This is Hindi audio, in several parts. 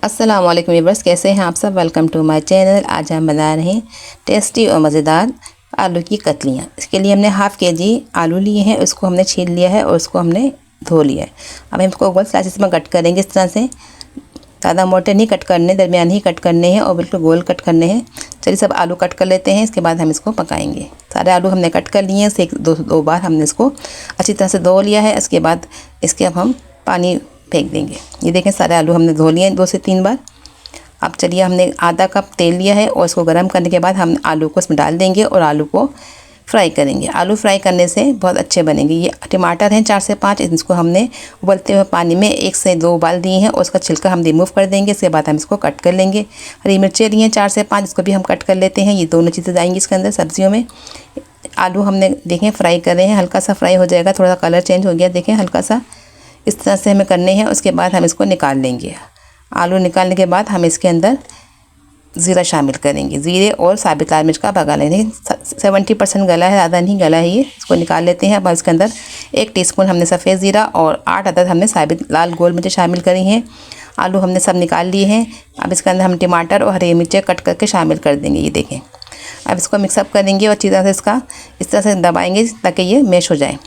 अस्सलाम वालेकुम व्यूअर्स, कैसे हैं आप सब। Welcome to my channel. आज हम बना रहे हैं टेस्टी और मज़ेदार आलू की कतलियाँ। इसके लिए हमने हाफ़ के जी आलू लिए हैं, उसको हमने छील लिया है और उसको हमने धो लिया है। अब हम इसको गोल स्लाइसेस में कट करेंगे इस तरह से। ज़्यादा मोटे नहीं कट करने, दरमियान ही कट करने हैं और बिल्कुल गोल कट करने हैं। चलिए सब आलू कट कर लेते हैं, इसके बाद हम इसको पकाएंगे। सारे आलू हमने कट कर लिए हैं, उससे दो बार हमने इसको अच्छी तरह से धो लिया है। इसके बाद इसके अब हम पानी फेंक देंगे। ये देखें सारे आलू हमने धो लिए हैं 2 से 3 बार। अब चलिए हमने आधा कप तेल लिया है और इसको गर्म करने के बाद हम आलू को इसमें डाल देंगे और आलू को फ्राई करेंगे। आलू फ्राई करने से बहुत अच्छे बनेंगे। ये टमाटर हैं 4 से 5, इसको हमने उबलते हुए पानी में 1 से 2 उबाल दिए हैं और उसका छिलका हम रिमूव कर देंगे। इसके बाद हम इसको कट कर लेंगे। हरी मिर्चें लिए हैं 4 से 5, इसको भी हम कट कर लेते हैं। ये दोनों चीज़ें जाएंगी इसके अंदर सब्जियों में। आलू हमने देखें फ्राई कर रहे हैं, हल्का सा फ्राई हो जाएगा, थोड़ा सा कलर चेंज हो गया देखें हल्का सा, इस तरह से हमें करने हैं। उसके बाद हम इसको निकाल लेंगे। आलू निकालने के बाद हम इसके अंदर ज़ीरा शामिल करेंगे। ज़ीरे और साबित लाल मिर्च का बघा लेंगे। 70% गला है, ज़्यादा नहीं गला है ये। इसको निकाल लेते हैं। अब इसके अंदर 1 टीस्पून हमने सफ़ेद ज़ीरा और 8 अदद हमने साबित लाल गोल मिर्च शामिल करी हैं। आलू हमने सब निकाल लिए हैं। अब इसके अंदर हम टमाटर और हरी मिर्चें कट करके शामिल कर देंगे। ये देखें, अब इसको मिक्सअप करेंगे और अच्छी तरह से इसका इस तरह से दबाएँगे ताकि ये मैश हो जाए।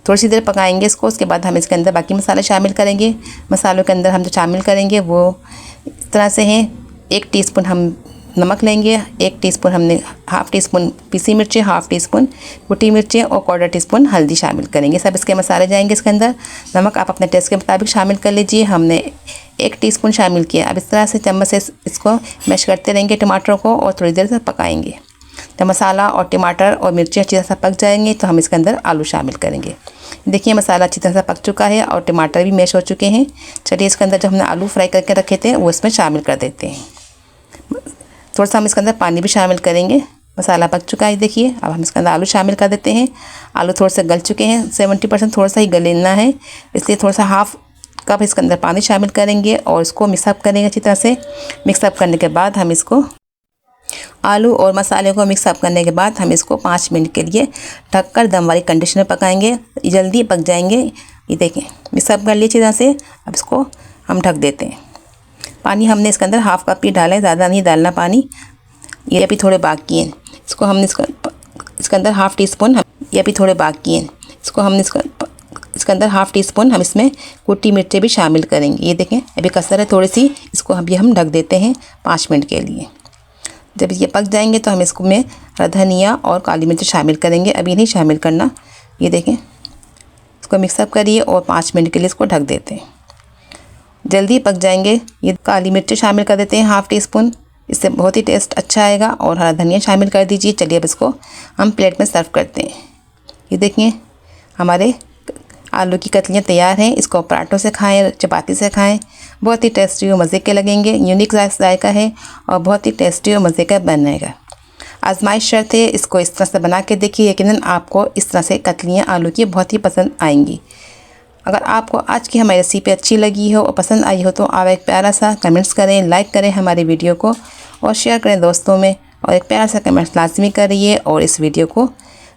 थोड़ी सी देर पकाएंगे इसको। उसके बाद हम इसके अंदर बाकी मसाले शामिल करेंगे। मसालों के अंदर हम जो शामिल करेंगे वो इस तरह से हैं। 1 टीस्पून हम नमक लेंगे, 1 टीस्पून हमने हाफ़ टीस्पून पीसी मिर्चें, हाफ़ टीस्पून कुटी मिर्चें और 1/4 टीस्पून हल्दी शामिल करेंगे। सब इसके मसाले जाएंगे इसके अंदर। नमक आप अपने टेस्ट के मुताबिक शामिल कर लीजिए। हमने 1 टीस्पून शामिल किया। अब इस तरह से चम्मच से इसको मैश करते रहेंगे टमाटरों को और थोड़ी देर से पकाएंगे। जब मसाला और टमाटर और मिर्ची अच्छी तरह से पक जाएंगे तो हम इसके अंदर आलू शामिल करेंगे। देखिए मसाला अच्छी तरह से पक चुका है और टमाटर भी मैश हो चुके हैं। चलिए इसके अंदर जो हमने आलू फ्राई करके रखे थे वो इसमें शामिल कर देते हैं। थोड़ा सा हम इसके अंदर पानी भी शामिल करेंगे। मसाला पक चुका है देखिए। अब हम इसके अंदर आलू शामिल कर देते हैं। आलू थोड़े से गल चुके हैं, 70% थोड़ा सा ही गलना है, इसलिए थोड़ा सा हाफ़ कप इसके अंदर पानी शामिल करेंगे और इसको मिक्सअप करेंगे अच्छी तरह से। मिक्सअप करने के बाद हम इसको आलू और मसाले को मिक्सअप करने के बाद हम इसको 5 मिनट के लिए ढककर दम वाली कंडीशन में पकाएंगे। जल्दी पक जाएंगे। ये देखें मिक्सअप कर लिए अच्छी तरह से। अब इसको हम ढक देते हैं। पानी हमने इसके अंदर हाफ़ कप ही डाला है, ज़्यादा नहीं डालना पानी। ये अभी थोड़े बाकी हैं, इसको हमने इसके अंदर हाफ़ टीस्पून, ये अभी थोड़े बाकी हैं, इसको हमने इसके अंदर हाफ़ टीस्पून हम इसमें कुटी मिर्चें भी शामिल करेंगे। ये देखें अभी कसर है थोड़ी सी, इसको अभी हम ढक देते हैं 5 मिनट के लिए। जब ये पक जाएंगे तो हम इसको में धनिया और काली मिर्च शामिल करेंगे, अभी नहीं शामिल करना। ये देखें इसको मिक्सअप करिए और 5 मिनट के लिए इसको ढक देते हैं। जल्दी पक जाएंगे। ये काली मिर्च शामिल कर देते हैं हाफ़ टीस्पून, इससे बहुत ही टेस्ट अच्छा आएगा। और हरा धनिया शामिल कर दीजिए। चलिए अब इसको हम प्लेट में सर्व करते हैं। ये देखिए हमारे आलू की कतलियाँ तैयार हैं। इसको पराठों से खाएं, चपाती से खाएं, बहुत ही टेस्टी और मज़े के लगेंगे। यूनिक जायका है और बहुत ही टेस्टी और मज़े का बनेगा। आजमाइश शर्त है, इसको इस तरह से बना के देखिए, यकीनन आपको इस तरह से कतलियाँ आलू की बहुत ही पसंद आएंगी। अगर आपको आज की हमारी रेसिपी अच्छी लगी हो और पसंद आई हो तो आप एक प्यारा सा कमेंट्स करें, लाइक करें हमारी वीडियो को और शेयर करें दोस्तों में, और एक प्यारा सा कमेंट्स लाजमी करिए और इस वीडियो को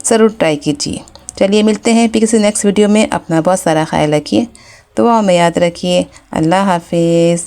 ज़रूर ट्राई कीजिए। चलिए मिलते हैं फिर किसी नेक्स्ट वीडियो में। अपना बहुत सारा ख्याल रखिए, दुआ में याद रखिए। अल्लाह हाफिज़।